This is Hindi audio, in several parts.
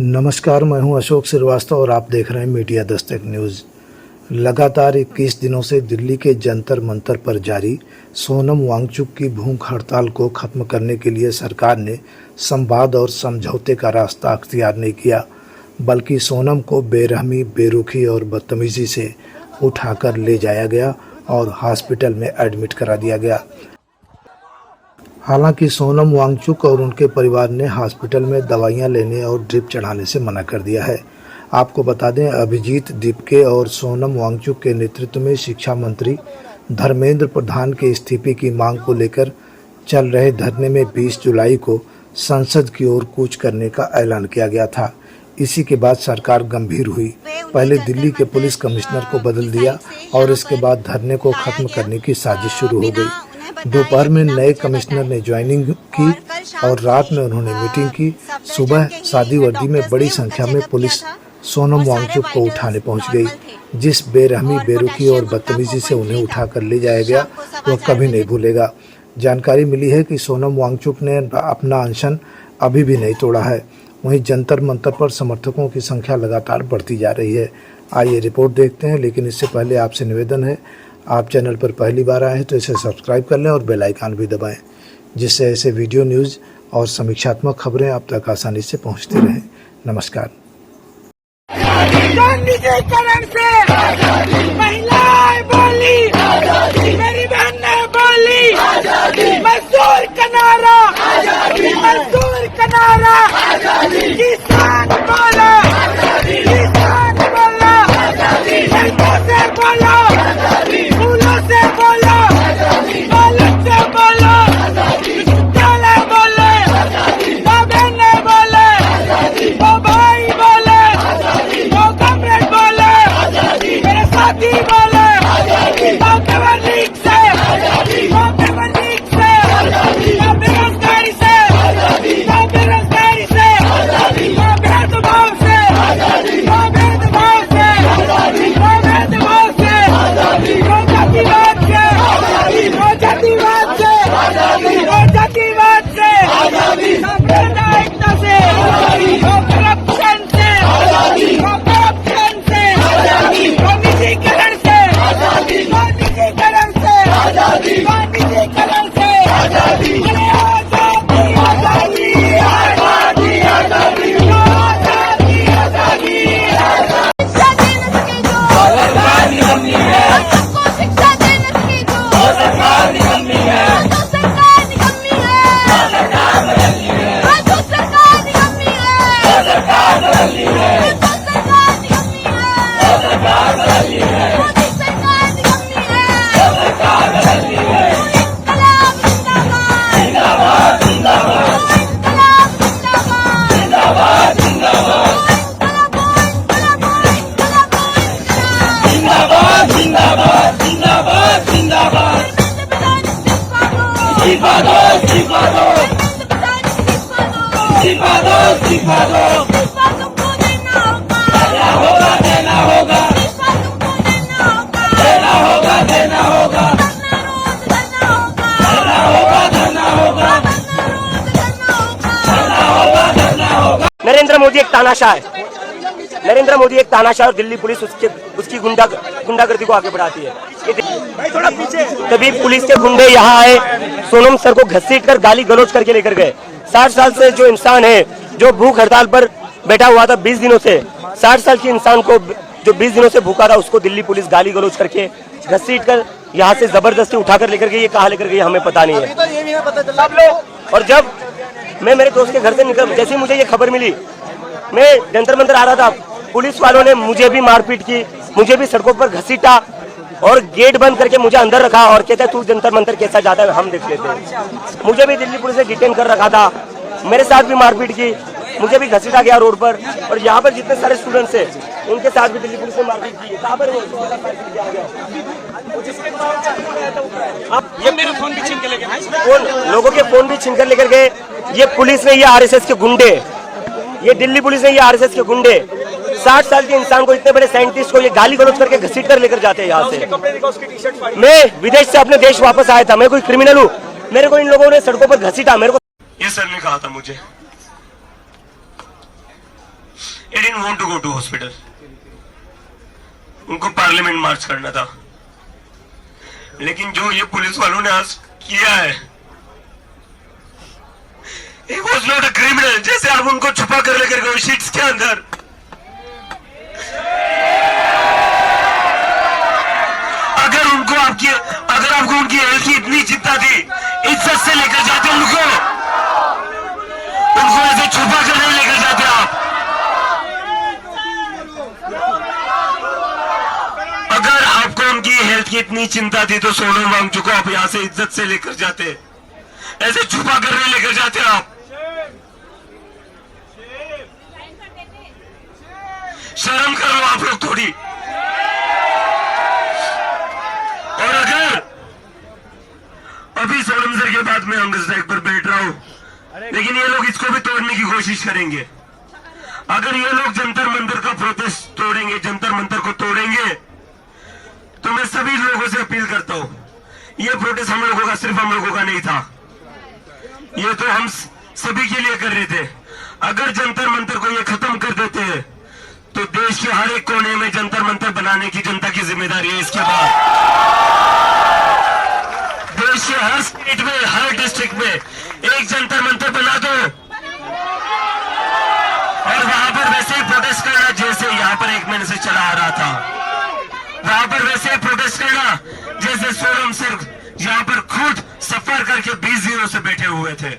नमस्कार, मैं हूं अशोक श्रीवास्तव और आप देख रहे हैं मीडिया दस्तक न्यूज़। लगातार 21 दिनों से दिल्ली के जंतर मंतर पर जारी सोनम वांगचुक की भूख हड़ताल को खत्म करने के लिए सरकार ने संवाद और समझौते का रास्ता अख्तियार नहीं किया, बल्कि सोनम को बेरहमी, बेरुखी और बदतमीजी से उठाकर ले जाया गया और हॉस्पिटल में एडमिट करा दिया गया। हालांकि सोनम वांगचुक और उनके परिवार ने हॉस्पिटल में दवाइयां लेने और ड्रिप चढ़ाने से मना कर दिया है। आपको बता दें, अभिजीत दीपके और सोनम वांगचुक के नेतृत्व में शिक्षा मंत्री धर्मेंद्र प्रधान के इस्तीफे की मांग को लेकर चल रहे धरने में 20 जुलाई को संसद की ओर कूच करने का ऐलान किया गया था। इसी के बाद सरकार गंभीर हुई। पहले दिल्ली के पुलिस कमिश्नर को बदल दिया और इसके बाद धरने को खत्म करने की साजिश शुरू हो गई। दोपहर में नए कमिश्नर ने ज्वाइनिंग की और रात में उन्होंने मीटिंग की। सुबह सादी वर्दी में बड़ी संख्या में पुलिस सोनम वांगचुक को उठाने पहुंच गई। जिस बेरहमी, बेरुखी और बदतमीजी से उन्हें उठाकर ले जाया गया वह कभी नहीं भूलेगा। जानकारी मिली है कि सोनम वांगचुक ने अपना अनशन अभी भी नहीं तोड़ा है। वहीं जंतर मंतर पर समर्थकों की संख्या लगातार बढ़ती जा रही है। आइए रिपोर्ट देखते हैं, लेकिन इससे पहले आपसे निवेदन है, आप चैनल पर पहली बार आए हैं तो इसे सब्सक्राइब कर लें और बेल आइकन भी दबाएं, जिससे ऐसे वीडियो न्यूज़ और समीक्षात्मक खबरें आप तक आसानी से पहुंचती रहें। नमस्कार। महिलाएं बोली, मेरी बहन ने बोली, मजदूर का नारा, मजदूर का नारा, किसान बोला, किसान बोला, सड़कों से बोला, फूलों से बोला, बालक से बोला, विद्यालय बोले, माँ बहने बोले, वो भाई बोले, वो कमरेड बोले, मेरे साथी बोले, वो पेपर लीक से, वो पेपर लीक से, वो बेरोजगारी से, वो बेरोजगारी से, वो भेदभाव से, वो भेदभाव से, वो भेदभाव से, वो जातिवाद से, वो जातिवाद से, वो जातिवाद से, सांप्रदायिकता से, वो करप्शन से, वो करप्शन से, वो निजीकरण से, वो निजीकरण से, वो निजीकरण से, अरे आजादी, आजादी, आजादी, आजादी, आजादी, आजादी, शिक्षा देने की जो सरकार निकम्मी है, सबको शिक्षा देने की जो सरकार निकम्मी है, तो सरकार निकम्मी है, सरकार बदलनी है, तो सरकार निकम्मी है, सरकार बदलनी है, तो सरकार निकम्मी है, सरकार बदलनी है, मोदी सरकार निकम्मी है, सरकार बदलनी है, इंकलाब जिंदाबाद, जिंदाबाद, इंकलाब जिंदाबाद, जिंदाबाद, जिंदाबाद, जिंदाबाद, जिंदाबाद, जिंदाबाद, जिंदाबाद, इस्तीफा दो, इस्तीफा दो, इस्तीफा दो, इस्तीफा दो, इस्तीफा तुमको देना होगा, देना होगा, देना होगा, देना होगा, देना होगा, धरना होगा, धरना होगा, धरना होगा। नरेंद्र मोदी एक तानाशाह है। नरेंद्र मोदी एक तानाशाह और दिल्ली पुलिस उसकी गुंडागर्दी को आगे बढ़ाती है। थोड़ा पीछे तभी पुलिस के गुंडे यहाँ आए, सोनम सर को घसीट कर गाली गलौज करके लेकर गए। 60 साल से जो इंसान है, जो भूख हड़ताल पर बैठा हुआ था 20 दिनों से, 60 साल के इंसान को जो 20 दिनों से भूखा था उसको दिल्ली पुलिस गाली गलौज करके घसीट कर यहाँ से जबरदस्ती उठाकर लेकर गई। ये कहाँ लेकर गई हमें पता नहीं है। और जब मैं मेरे दोस्त के घर से निकल, जैसे ही मुझे ये खबर मिली, मैं जंतर मंतर आ रहा था, पुलिस वालों ने मुझे भी मारपीट की, मुझे भी सड़कों पर घसीटा और गेट बंद करके मुझे अंदर रखा और कहता है तू जंतर मंतर कैसा जाता है, हम देख लेते हैं। मुझे भी दिल्ली पुलिस ने डिटेन कर रखा था, मेरे साथ भी मारपीट की, मुझे भी घसीटा गया रोड पर। और यहाँ पर जितने सारे स्टूडेंट्स हैं उनके साथ भी दिल्ली पुलिस ने मारपीट की। कहाँ पर ये मेरा फोन भी छीन के लेके गए, लोगों के फोन भी छीन कर लेकर गए। ये पुलिस ने, ये आरएसएस के गुंडे, ये दिल्ली पुलिस ने, ये आरएसएस के गुंडे 60 साल के इंसान को, इतने बड़े साइंटिस्ट को ये गाली गलौज करके घसीट कर लेकर जाते हैं यहाँ से। मैं विदेश से अपने देश वापस आया था, मैं कोई क्रिमिनल हूँ? मेरे को इन लोगों ने सड़कों पर घसीटा, मेरे को ये सर ने कहा था मुझे didn't want to go to hospital. उनको पार्लियामेंट मार्च करना था, लेकिन जो ये पुलिस वालों ने आज किया है, he was not a criminal. जैसे आप उनको छुपा कर लेकर गए शीट्स के अंदर, अगर आपको उनकी हेल्थ की इतनी चिंता थी, इज्जत से लेकर जाते उनको ऐसे छुपा कर नहीं लेकर जाते आप। अगर आपको उनकी हेल्थ की इतनी चिंता थी तो सोनम वांगचुक को आप यहां से इज्जत से लेकर जाते, ऐसे छुपा कर नहीं लेकर जाते आप। शर्म करो आप लोग थोड़ी। और अगर अभी सोनम सर के बाद में हंगर स्ट्राइक पर बैठ रहा हूं, लेकिन ये लोग इसको भी तोड़ने की कोशिश करेंगे। अगर ये लोग जंतर मंतर का प्रोटेस्ट तोड़ेंगे, जंतर मंतर को तोड़ेंगे, तो मैं सभी लोगों से अपील करता हूं, ये प्रोटेस्ट हम लोगों का, सिर्फ हम लोगों का नहीं था, ये तो हम सभी के लिए कर रहे थे। अगर जंतर मंतर को ये खत्म कर देते हैं तो देश के हर एक कोने में जंतर मंतर बनाने की जनता की जिम्मेदारी है। इसके बाद देश के हर स्टेट में, हर डिस्ट्रिक्ट में एक जंतर मंतर बना दो और वहां पर वैसे ही प्रोटेस्ट करना जैसे यहां पर 1 महीने से चला आ रहा था। वहां पर वैसे ही प्रोटेस्ट करना जैसे सोनम सर यहां पर खुद सफर करके 20 दिनों से बैठे हुए थे।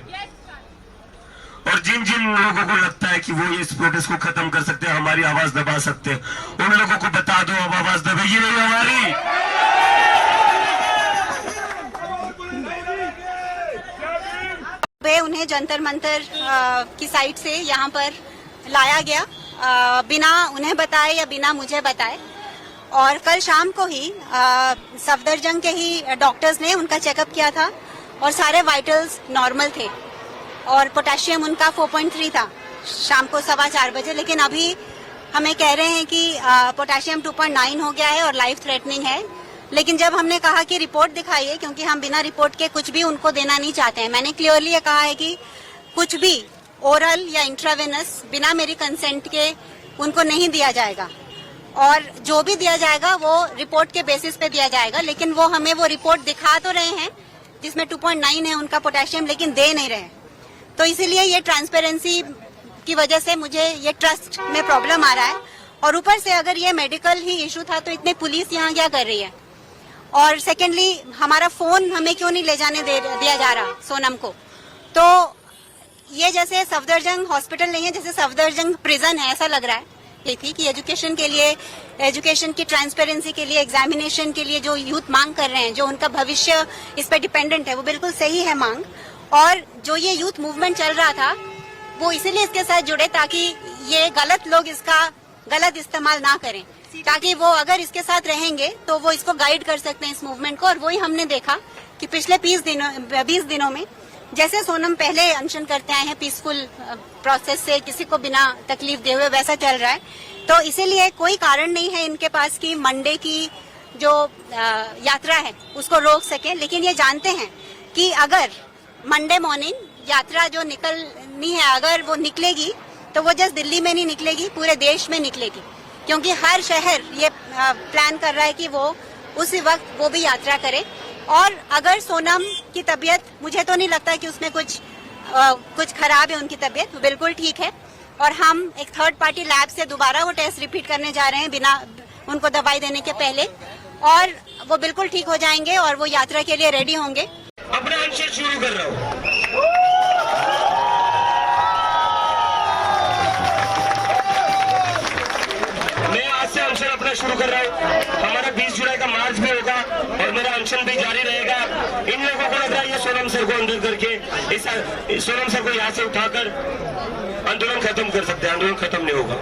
और जिन जिन लोगों को लगता है कि वो इस प्रोटेस्ट को खत्म कर सकते हैं, हमारी आवाज दबा सकते हैं, उन लोगों को बता दो अब आवाज दबेगी नहीं हमारी। उन्हें जंतर मंतर की साइड से यहाँ पर लाया गया बिना उन्हें बताए या बिना मुझे बताए। और कल शाम को ही सफदरजंग के ही डॉक्टर्स ने उनका चेकअप किया था और सारे वाइटल्स नॉर्मल थे और पोटेशियम उनका 4.3 था शाम को 4:15 बजे। लेकिन अभी हमें कह रहे हैं कि पोटेशियम 2.9 हो गया है और लाइफ थ्रेटनिंग है। लेकिन जब हमने कहा कि रिपोर्ट दिखाइए, क्योंकि हम बिना रिपोर्ट के कुछ भी उनको देना नहीं चाहते हैं, मैंने क्लियरली ये कहा है कि कुछ भी ओरल या इंट्रावेनस बिना मेरी कंसेंट के उनको नहीं दिया जाएगा और जो भी दिया जाएगा वो रिपोर्ट के बेसिस पे दिया जाएगा। लेकिन वो हमें वो रिपोर्ट दिखा तो रहे हैं जिसमें 2.9 है उनका पोटेशियम, लेकिन दे नहीं रहे। तो इसीलिए ये ट्रांसपेरेंसी की वजह से मुझे ये ट्रस्ट में प्रॉब्लम आ रहा है। और ऊपर से अगर ये मेडिकल ही इशू था तो इतने पुलिस यहाँ क्या कर रही है? और सेकेंडली हमारा फोन हमें क्यों नहीं ले जाने दिया जा रहा सोनम को? तो ये जैसे सफदरजंग हॉस्पिटल नहीं है, जैसे सफदरजंग प्रिजन है, ऐसा लग रहा है। ये थी कि एजुकेशन के लिए, एजुकेशन की ट्रांसपेरेंसी के लिए, एग्जामिनेशन के लिए जो यूथ मांग कर रहे हैं, जो उनका भविष्य इस पर डिपेंडेंट है, वो बिल्कुल सही है मांग। और जो ये यूथ मूवमेंट चल रहा था वो इसीलिए इसके साथ जुड़े ताकि ये गलत लोग इसका गलत इस्तेमाल ना करें, ताकि वो अगर इसके साथ रहेंगे तो वो इसको गाइड कर सकते हैं इस मूवमेंट को। और वही हमने देखा कि पिछले 20 दिनों में जैसे सोनम पहले अनशन करते आए हैं पीसफुल प्रोसेस से, किसी को बिना तकलीफ दे हुए, वैसा चल रहा है। तो इसीलिए कोई कारण नहीं है इनके पास कि मंडे की जो यात्रा है उसको रोक सके। लेकिन ये जानते हैं कि अगर मंडे मॉर्निंग यात्रा जो निकलनी है, अगर वो निकलेगी तो वो जस्ट दिल्ली में नहीं निकलेगी, पूरे देश में निकलेगी, क्योंकि हर शहर ये प्लान कर रहा है कि वो उसी वक्त वो भी यात्रा करे। और अगर सोनम की तबीयत, मुझे तो नहीं लगता कि उसमें कुछ खराब है उनकी तबीयत, वो बिल्कुल ठीक है। और हम एक थर्ड पार्टी लैब से दोबारा वो टेस्ट रिपीट करने जा रहे हैं बिना उनको दवाई देने के पहले, और वो बिल्कुल ठीक हो जाएंगे और वो यात्रा के लिए रेडी होंगे। अपना अनशन शुरू कर रहा हूँ। मैं आज से अनशन अपना शुरू कर रहा हूँ। हमारा 20 जुलाई का मार्च भी होगा और मेरा अनशन भी जारी रहेगा। इन लोगों को लग रहा है ये सोनम सर को अंदर करके सोनम सर को यहाँ से उठाकर आंदोलन खत्म कर सकते हैं। आंदोलन खत्म नहीं होगा।